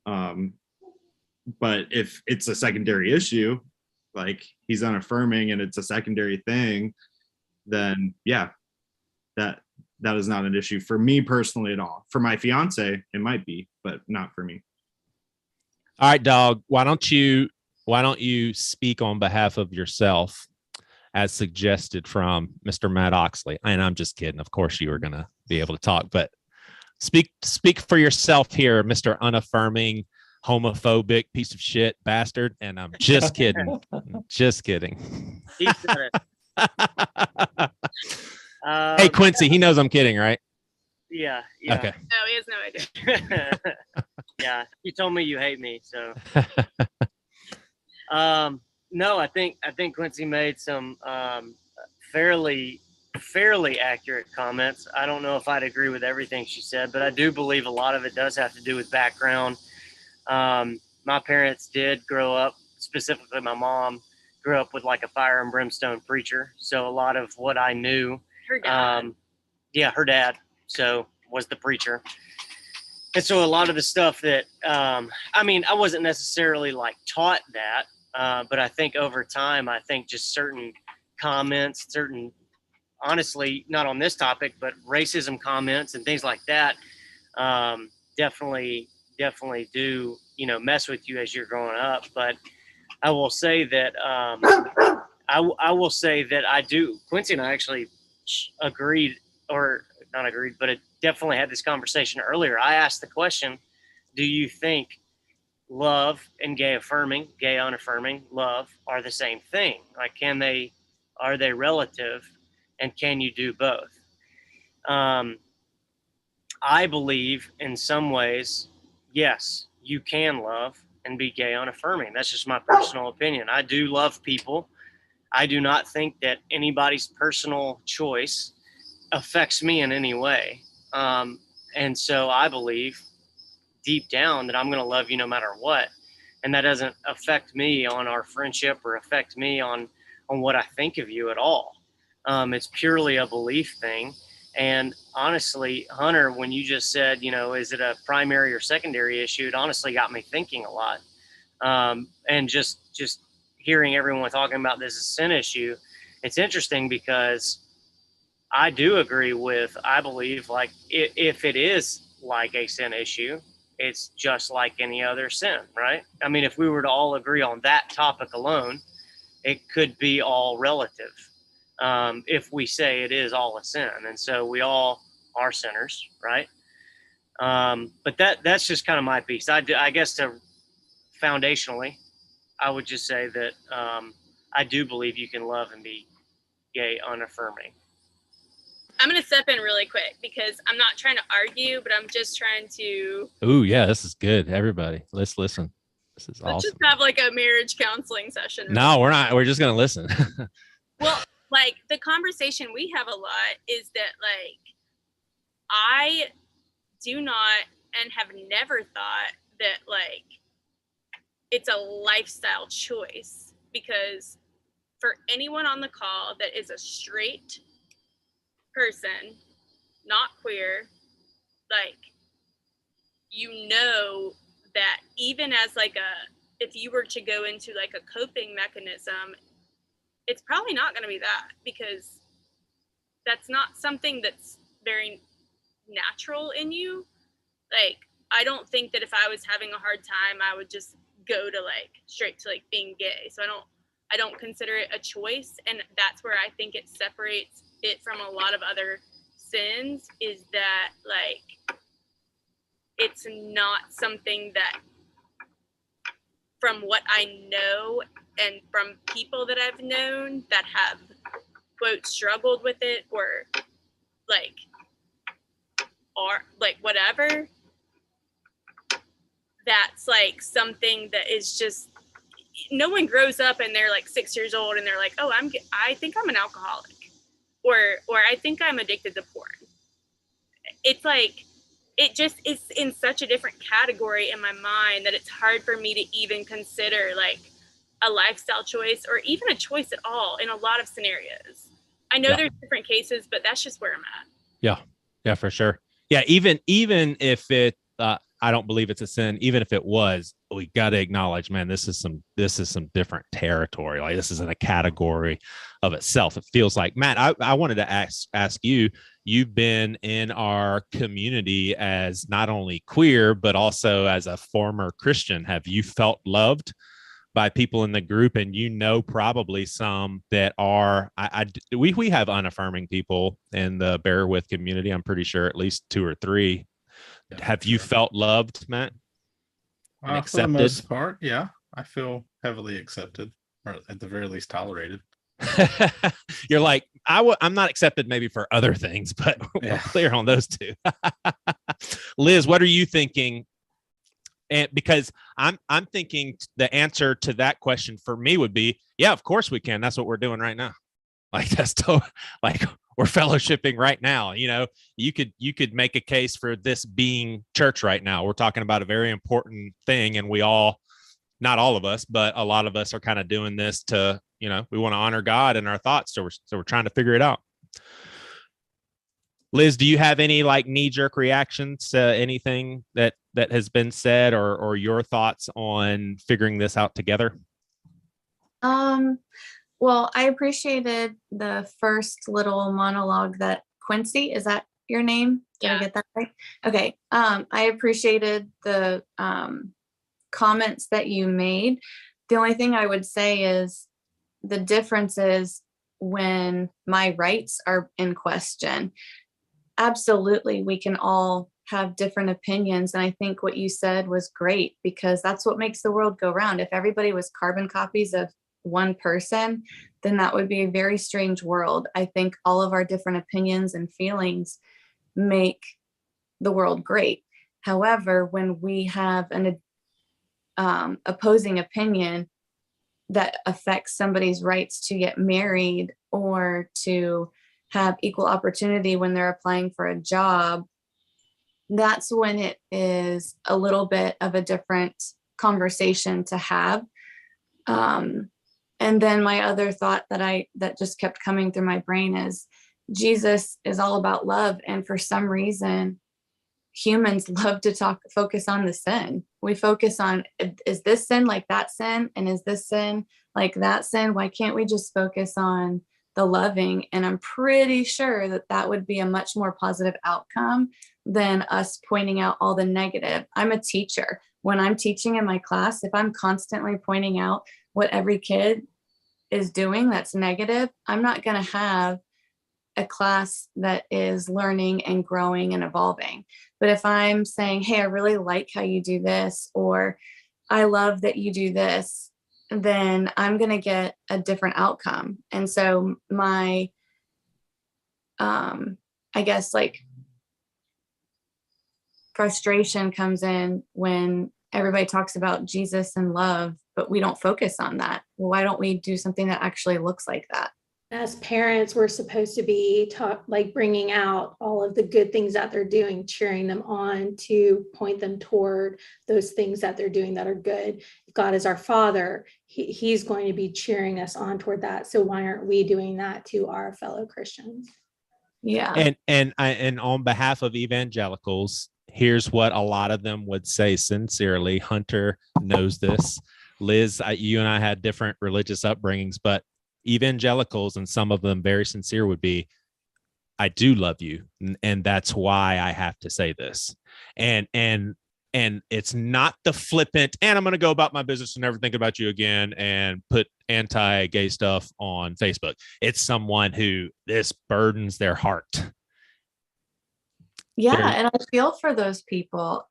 But if it's a secondary issue, like he's unaffirming and it's a secondary thing, then yeah, that is not an issue for me personally at all. For my fiance, it might be, but not for me. All right, Dog. Why don't you speak on behalf of yourself, as suggested from Mr. Matt Oxley? And I'm just kidding. Of course, you were going to be able to talk, but speak for yourself here, Mr. Unaffirming, homophobic piece of shit bastard. And I'm just kidding. Just kidding. He said it. Hey, Quincy, he knows I'm kidding, right? Yeah. Okay. No, he has no idea. Yeah, you told me you hate me, so. No, I think Quincy made some fairly accurate comments. I don't know if I'd agree with everything she said, but I do believe a lot of it does have to do with background. My parents did grow up specifically my mom grew up with like a fire and brimstone preacher. So a lot of what I knew, Her dad. her dad, so was the preacher. And so a lot of the stuff that, I wasn't necessarily like taught that, but I think over time, I think just certain comments, honestly, not on this topic, but racism comments and things like that, definitely do, mess with you as you're growing up. But I will say that, I will say that I do. Quincy and I actually agreed, or not agreed, but it definitely had this conversation earlier. I asked the question, do you think love and gay unaffirming love are the same thing? Like, are they relative, and can you do both? I believe in some ways, yes, you can love and be gay unaffirming. That's just my personal opinion. I do love people. I do not think that anybody's personal choice affects me in any way. And so I believe deep down that I'm going to love you no matter what. And that doesn't affect me on our friendship or affect me on what I think of you at all. It's purely a belief thing. And honestly, Hunter, when you just said, is it a primary or secondary issue, it honestly got me thinking a lot. And just hearing everyone talking about this as a sin issue, it's interesting because I do agree with, I believe, like, if it is like a sin issue, it's just like any other sin, right? I mean, if we were to all agree on that topic alone, it could be all relative. If we say it is all a sin, and so we all are sinners, right? But that's just kind of my piece. I guess foundationally, I would just say that I do believe you can love and be gay unaffirming. I'm going to step in really quick because I'm not trying to argue, but I'm just trying to. Ooh, yeah, this is good. Everybody, let's listen. This is Let's awesome. just have like a marriage counseling session. No, we're not. We're just going to listen. Well, like the conversation we have a lot is that like I do not and have never thought that like it's a lifestyle choice, because for anyone on the call that is a straight person, not queer, like, that even as like if you were to go into like a coping mechanism, it's probably not going to be that, because that's not something that's very natural in you. Like, I don't think that if I was having a hard time, I would just go to like straight to like being gay. So I don't consider it a choice. And that's where I think it separates it from a lot of other sins, is that like, it's not something that, from what I know and from people that I've known that have, quote, struggled with it or like, or like whatever, that's like something that is just, no one grows up and they're like 6 years old and they're like, oh, I think I'm an alcoholic, or I think I'm addicted to porn. It's like, it just is in such a different category in my mind that it's hard for me to even consider like a lifestyle choice or even a choice at all in a lot of scenarios. I know there's different cases, but that's just where I'm at. Yeah, for sure. Yeah, even if it, I don't believe it's a sin. Even if it was, we got to acknowledge, man, this is some different territory. Like, this isn't a category of itself. It feels like, Matt, I wanted to ask you. You've been in our community as not only queer, but also as a former Christian. Have you felt loved by people in the group? And probably some that are, we have unaffirming people in the Bear With community. I'm pretty sure at least 2 or 3. Yeah, have you felt loved, Matt? For the most part, yeah. I feel heavily accepted, or at the very least tolerated. You're like, I'm not accepted maybe for other things, but we're clear on those 2. Liz, what are you thinking? And because I'm thinking the answer to that question for me would be, yeah, of course we can. That's what we're doing right now. Like, that's like, we're fellowshipping right now. You could make a case for this being church right now. We're talking about a very important thing, and we all not all of us, but a lot of us are kind of doing this to, we want to honor God in our thoughts. So we're trying to figure it out. Liz, do you have any like knee-jerk reactions to anything that has been said, or your thoughts on figuring this out together? Well, I appreciated the first little monologue that Quincy, is that your name? Did I get that right? Okay. I appreciated the comments that you made. The only thing I would say is the difference is when my rights are in question. Absolutely, we can all have different opinions. And I think what you said was great, because that's what makes the world go round. If everybody was carbon copies of one person, then that would be a very strange world. I think all of our different opinions and feelings make the world great. However, when we have an opposing opinion that affects somebody's rights to get married or to have equal opportunity when they're applying for a job, that's when it is a little bit of a different conversation to have. And then my other thought that just kept coming through my brain is Jesus is all about love. And for some reason, humans love to focus on the sin. We focus on, is this sin like that sin? And is this sin like that sin? Why can't we just focus on the loving? And I'm pretty sure that would be a much more positive outcome than us pointing out all the negative. I'm a teacher. When I'm teaching in my class, if I'm constantly pointing out what every kid is doing that's negative, I'm not going to have a class that is learning and growing and evolving. But if I'm saying, hey, I really like how you do this, or I love that you do this, then I'm going to get a different outcome. And so my, I guess like frustration comes in when everybody talks about Jesus and love, but we don't focus on that. Well, why don't we do something that actually looks like that? As parents, we're supposed to be bringing out all of the good things that they're doing, cheering them on to point them toward those things that they're doing that are good. If God is our Father, he's going to be cheering us on toward that. So why aren't we doing that to our fellow Christians? Yeah. And on behalf of evangelicals, here's what a lot of them would say sincerely. Hunter knows this. Liz, you and I had different religious upbringings, but evangelicals, and some of them very sincere, would be, I do love you, and that's why I have to say this. And it's not the flippant, and I'm going to go about my business and never think about you again and put anti-gay stuff on Facebook. It's someone who this burdens their heart. Yeah, and I feel for those people.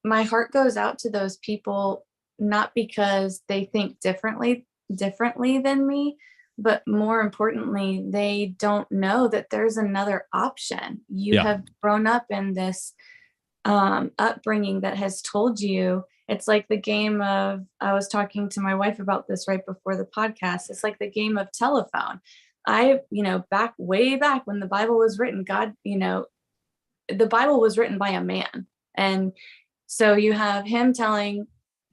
My heart goes out to those people, not because they think differently than me, but more importantly, they don't know that there's another option. You have grown up in this upbringing that has told you, it's like the game of, I was talking to my wife about this right before the podcast. It's like the game of telephone. Way back when the Bible was written, the Bible was written by a man. And so you have him telling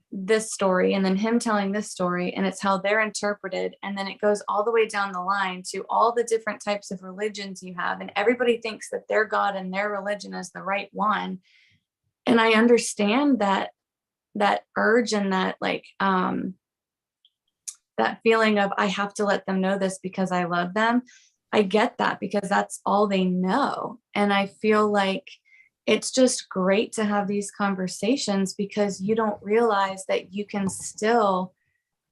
this story and then him telling this story, and it's how they're interpreted. And then it goes all the way down the line to all the different types of religions you have. And everybody thinks that their God and their religion is the right one. And I understand that urge and that that feeling of, I have to let them know this because I love them. I get that, because that's all they know. And I feel like it's just great to have these conversations, because you don't realize that you can still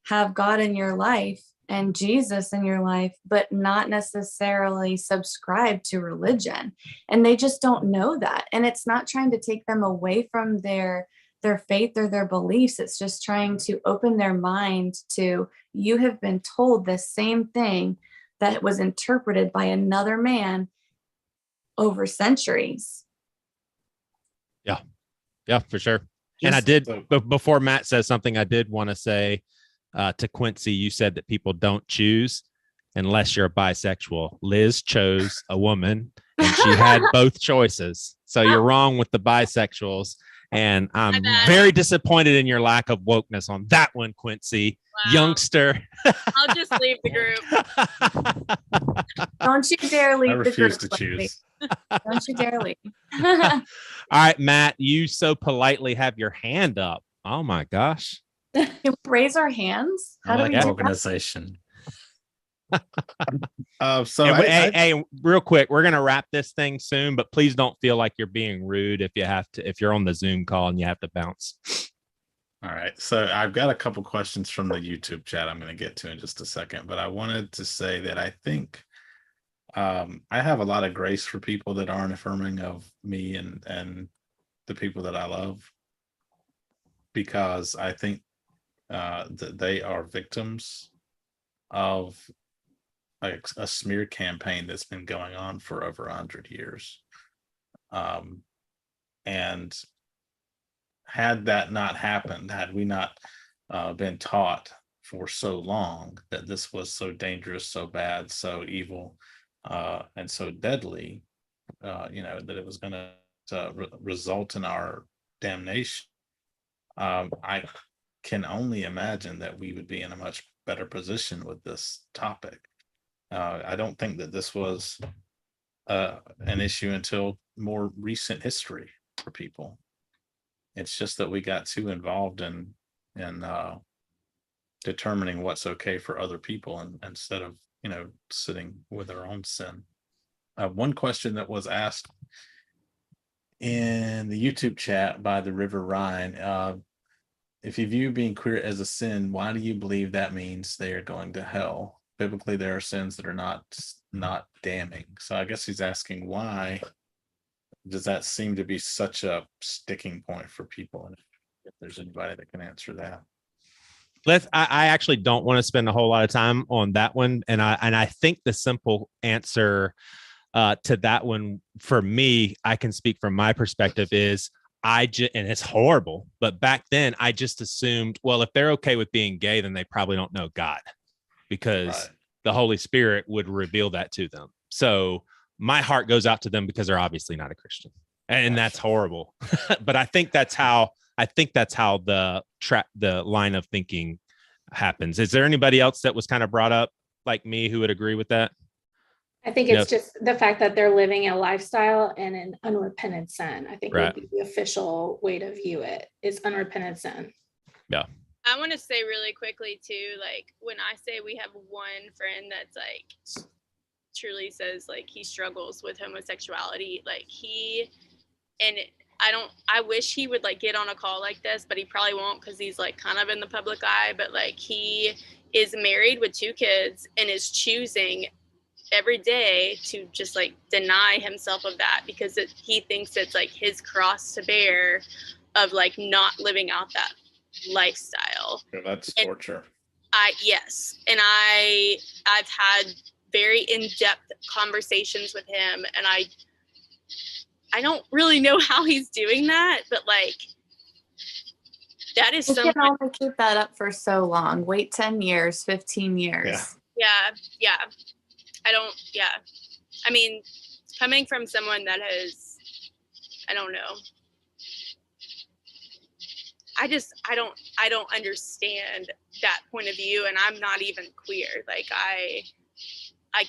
have God in your life and Jesus in your life, but not necessarily subscribe to religion. And they just don't know that. And it's not trying to take them away from their faith or their beliefs. It's just trying to open their mind to, you have been told the same thing that was interpreted by another man over centuries. Yeah, for sure. And I did, before Matt says something, I did want to say to Quincy, you said that people don't choose unless you're bisexual. Liz chose a woman and she had both choices. So you're wrong with the bisexuals. And I'm My bad. very disappointed in your lack of wokeness on that one, Quincy. Wow. Youngster. I'll just leave the group. Don't you dare leave I the refuse group. to choose. Don't you dare leave. All right, Matt, you so politely have your hand up. Oh my gosh. Can we raise our hands? I How do like we do that? organization. Hey, real quick, we're gonna wrap this thing soon, but please don't feel like you're being rude if you're on the Zoom call and you have to bounce. All right. So I've got a couple questions from the YouTube chat I'm going to get to in just a second, but I wanted to say that I think I have a lot of grace for people that aren't affirming of me and the people that I love, because I think that they are victims of a smear campaign that's been going on for over 100 years. And had that not happened, had we not been taught for so long that this was so dangerous, so bad, so evil, and so deadly, that it was going to result in our damnation, I can only imagine that we would be in a much better position with this topic. I don't think that this was an issue until more recent history for people. It's just that we got too involved in determining what's okay for other people, and instead of sitting with our own sin. One question that was asked in the YouTube chat by the River Rhine: if you view being queer as a sin, why do you believe that means they are going to hell? Biblically, there are sins that are not damning. So I guess he's asking, why does that seem to be such a sticking point for people? And if there's anybody that can answer that. I actually don't want to spend a whole lot of time on that one. And I think the simple answer to that one, for me, I can speak from my perspective, is and it's horrible, but back then I just assumed, well, if they're okay with being gay, then they probably don't know God, because the Holy Spirit would reveal that to them. So my heart goes out to them because they're obviously not a Christian, and that's horrible. But I think that's how the line of thinking happens. Is there anybody else that was kind of brought up like me who would agree with that? I think it's just the fact that they're living a lifestyle and an unrepentant sin. I think would be the official way to view it, is unrepentant sin. Yeah. I want to say really quickly too, like when I say we have one friend that's like truly says like he struggles with homosexuality, like I wish he would like get on a call like this, but he probably won't, because he's like kind of in the public eye, but like he is married with 2 kids and is choosing every day to just like deny himself of that, because he thinks it's like his cross to bear of like not living out that lifestyle. Yeah, that's torture. Yes. And I've had very in-depth conversations with him, and I don't really know how he's doing that, but like that is something. You can only keep that up for so long. Wait 10 years, 15 years. Yeah. I mean, coming from someone that has, I don't know. I don't understand that point of view, and I'm not even queer. Like I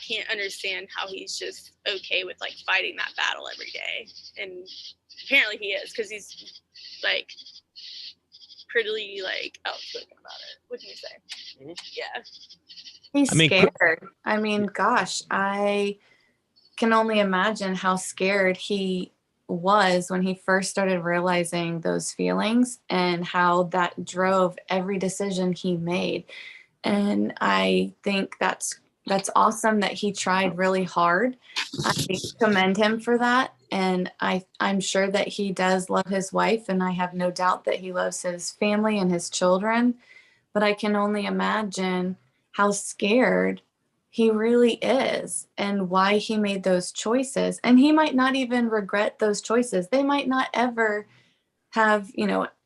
can't understand how he's just okay with like fighting that battle every day. And apparently he is, because he's like pretty like outspoken about it. What can you say? Mm-hmm. Yeah. He's scared. I mean, gosh, I can only imagine how scared he was when he first started realizing those feelings, and how that drove every decision he made. And I think that's awesome that he tried really hard. I commend him for that. And I'm sure that he does love his wife, and I have no doubt that he loves his family and his children. But I can only imagine how scared he really is, and why he made those choices. And he might not even regret those choices. They might not ever have,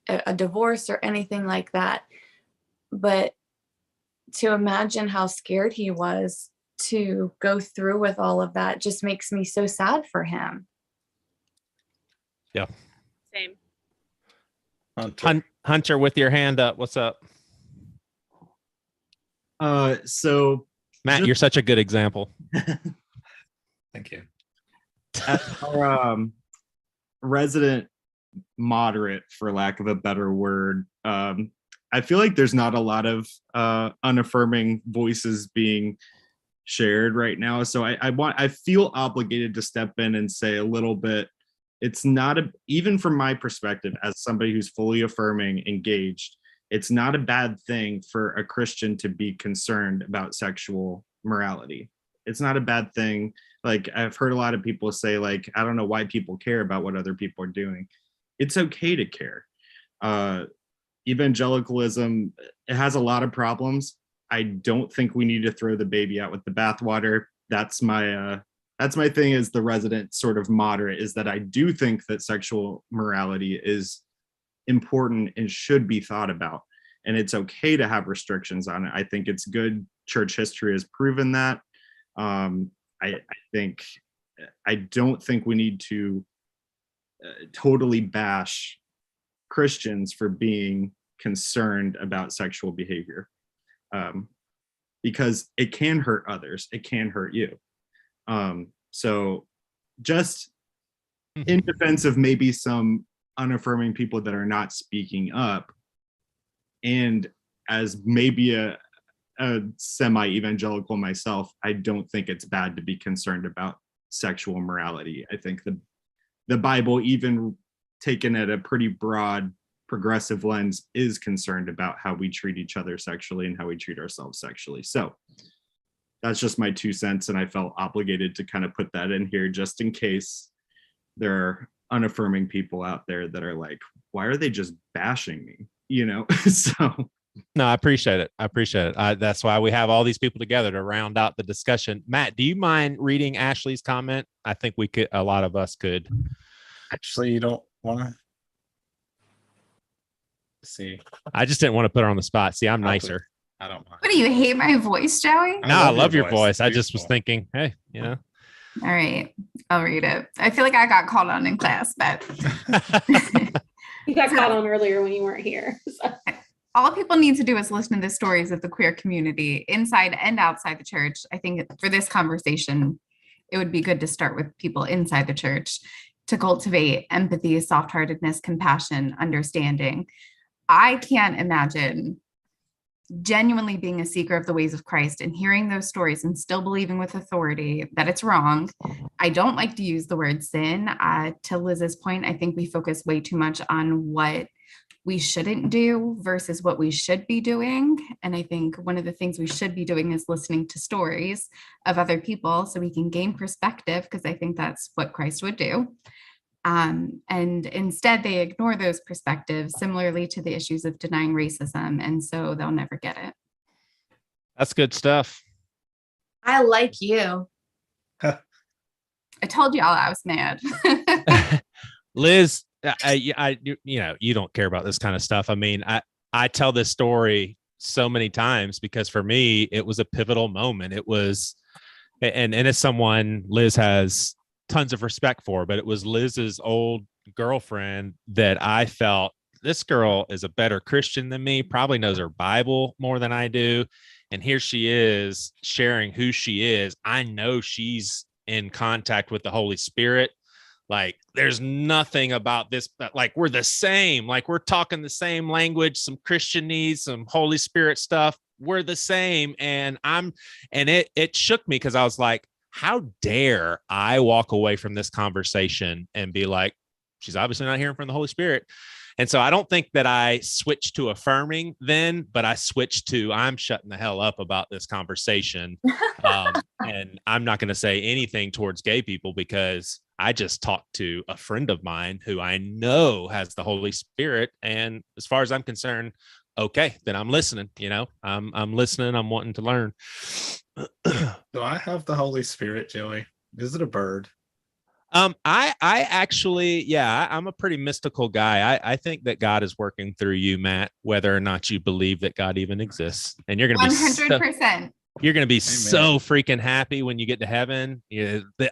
a divorce or anything like that. But to imagine how scared he was to go through with all of that just makes me so sad for him. Yeah. Same. Hunter with your hand up. What's up? So Matt, you're such a good example. Thank you. as our resident moderate, for lack of a better word, I feel like there's not a lot of unaffirming voices being shared right now. So I feel obligated to step in and say a little bit. It's not even from my perspective as somebody who's fully affirming, engaged, it's not a bad thing for a Christian to be concerned about sexual morality. It's not a bad thing. Like, I've heard a lot of people say, like, I don't know why people care about what other people are doing. It's okay to care. Evangelicalism, it has a lot of problems. I don't think we need to throw the baby out with the bathwater. That's my thing as the resident sort of moderate, is that I do think that sexual morality is important and should be thought about. And it's okay to have restrictions on it. I think it's good. Church history has proven that. I don't think we need to totally bash Christians for being concerned about sexual behavior, because it can hurt others. It can hurt you. So just in defense of maybe some unaffirming people that are not speaking up, and as maybe a semi-evangelical myself, I don't think it's bad to be concerned about sexual morality. I think the Bible, even taken at a pretty broad progressive lens, is concerned about how we treat each other sexually and how we treat ourselves sexually. So that's just my 2 cents, and I felt obligated to kind of put that in here just in case there are unaffirming people out there that are like, why are they just bashing me? So No, I appreciate it. That's why we have all these people together to round out the discussion. Matt, do you mind reading Ashley's comment? I think a lot of us could. Actually, you don't want to see. I just didn't want to put her on the spot. See, I'm nicer. I don't mind. What do you hate my voice, Joey? No, I love your voice. I just was thinking, hey, All right, I'll read it. I feel like I got called on in class, but You got called on earlier when you weren't here. So. All people need to do is listen to the stories of the queer community inside and outside the church. I think for this conversation, it would be good to start with people inside the church to cultivate empathy, soft-heartedness, compassion, understanding. I can't imagine genuinely being a seeker of the ways of Christ and hearing those stories and still believing with authority that it's wrong. I don't like to use the word sin. To Liz's point, I think we focus way too much on what we shouldn't do versus what we should be doing. And I think one of the things we should be doing is listening to stories of other people so we can gain perspective, because I think that's what Christ would do. And instead they ignore those perspectives, similarly to the issues of denying racism. And so they'll never get it. That's good stuff. I like you. I told y'all I was mad. Liz, you don't care about this kind of stuff. I mean, I tell this story so many times because for me, it was a pivotal moment. It was, and as someone Liz has tons of respect for, but it was Liz's old girlfriend that I felt, this girl is a better Christian than me, probably knows her Bible more than I do. And here she is sharing who she is. I know she's in contact with the Holy Spirit. Like, there's nothing about this, but like, we're the same, like we're talking the same language, some Christianese, some Holy Spirit stuff. We're the same. And it shook me because I was like, how dare I walk away from this conversation and be like, she's obviously not hearing from the Holy Spirit. And so I don't think that I switched to affirming then, but I switched to, I'm shutting the hell up about this conversation. And I'm not going to say anything towards gay people because I just talked to a friend of mine who I know has the Holy Spirit. And as far as I'm concerned, okay, then I'm listening, I'm listening. I'm wanting to learn. Do I have the Holy Spirit, Joey? Is it a bird? I actually, I'm a pretty mystical guy. I think that God is working through you, Matt, whether or not you believe that God even exists. And you're going to be 100%. You're going to be so freaking happy when you get to heaven.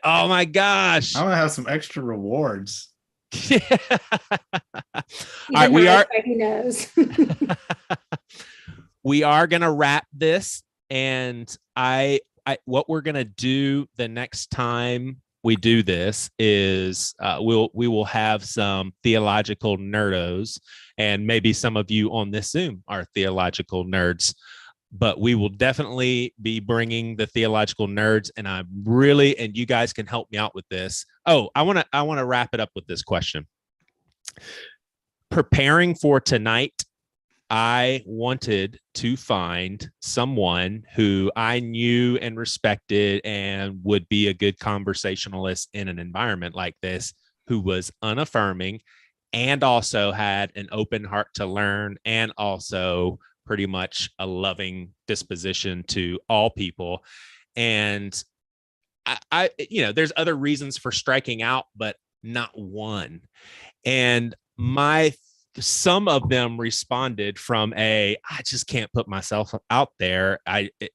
Oh my gosh. I'm going to have some extra rewards. All right, we are. He knows. We are going to wrap this, and what we're going to do the next time we do this is we will have some theological nerdos, and maybe some of you on this Zoom are theological nerds, but we will definitely be bringing the theological nerds, and and you guys can help me out with this. Oh, I want to wrap it up with this question. Preparing for tonight, I wanted to find someone who I knew and respected and would be a good conversationalist in an environment like this, who was unaffirming and also had an open heart to learn, and also pretty much a loving disposition to all people. And I there's other reasons for striking out, but not one. And some of them responded from I just can't put myself out there.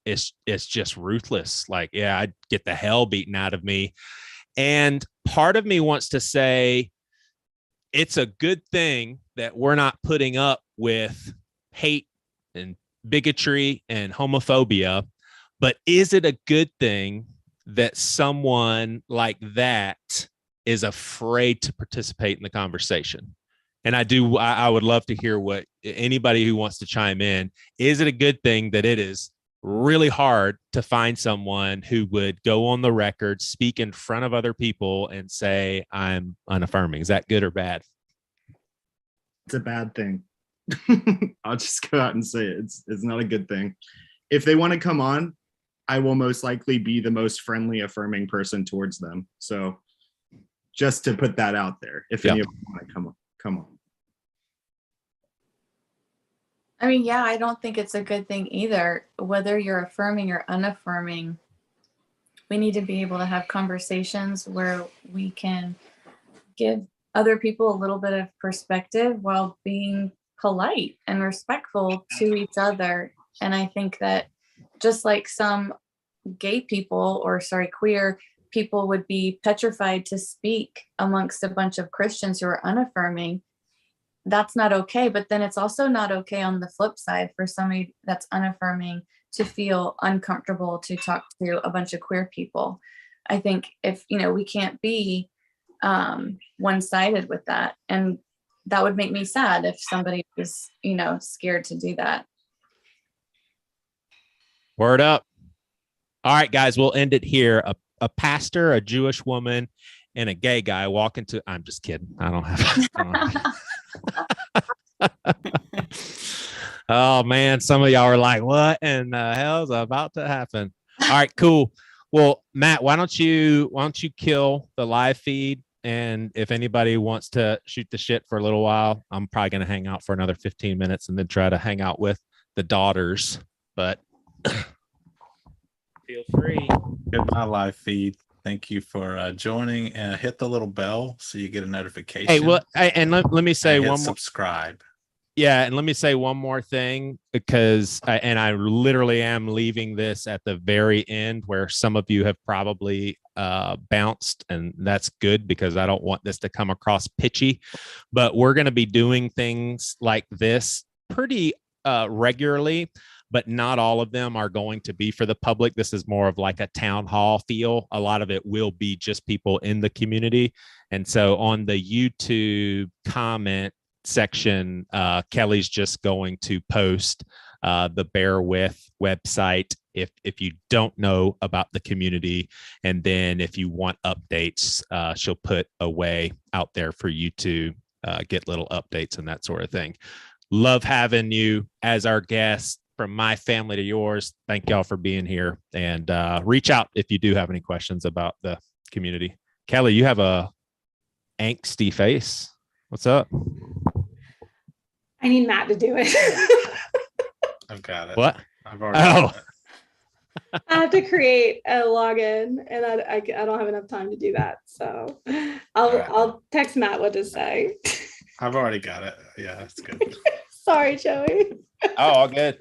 It's just ruthless. Like, yeah, I'd get the hell beaten out of me. And part of me wants to say, it's a good thing that we're not putting up with hate and bigotry and homophobia, but is it a good thing that someone like that is afraid to participate in the conversation? And I would love to hear what anybody who wants to chime in. Is it a good thing that it is really hard to find someone who would go on the record, speak in front of other people, and say, I'm unaffirming? Is that good or bad? It's a bad thing. I'll just go out and say it. It's not a good thing. If they want to come on, I will most likely be the most friendly, affirming person towards them. So just to put that out there, if any of them want to come on. I mean, yeah, I don't think it's a good thing either. Whether you're affirming or unaffirming, we need to be able to have conversations where we can give other people a little bit of perspective while being polite and respectful to each other. And I think that just like some queer people would be petrified to speak amongst a bunch of Christians who are unaffirming, that's not okay. But then it's also not okay on the flip side for somebody that's unaffirming to feel uncomfortable to talk to a bunch of queer people. I think if, we can't be one-sided with that. And that would make me sad if somebody was, scared to do that. Word up. All right, guys, we'll end it here. A pastor, a Jewish woman, and a gay guy walk into, I'm just kidding. I don't have. Oh man, some of y'all are like, what in the hell's about to happen? All right, cool. Well, Matt, why don't you kill the live feed? And if anybody wants to shoot the shit for a little while, I'm probably going to hang out for another 15 minutes and then try to hang out with the daughters. But feel free. Hit my live feed. Thank you for joining, and hit the little bell so you get a notification. Hey, well, and let me say one more. Subscribe. Yeah, and let me say one more thing, because I literally am leaving this at the very end where some of you have probably bounced, and that's good because I don't want this to come across pitchy. But we're going to be doing things like this pretty regularly, but not all of them are going to be for the public. This is more of like a town hall feel. A lot of it will be just people in the community. And so on the YouTube comment section, Kelly's just going to post the Bear With website if you don't know about the community. And then if you want updates, she'll put a way out there for you to get little updates and that sort of thing. Love having you as our guest. From my family to yours, thank y'all for being here, and reach out if you do have any questions about the community. Kelly, you have a angsty face. What's up? I need Matt to do it. I've got it. What? I've already got it. I have to create a login, and I don't have enough time to do that. So I'll text Matt what to say. I've already got it. Yeah, that's good. Sorry, Joey. Oh, all good.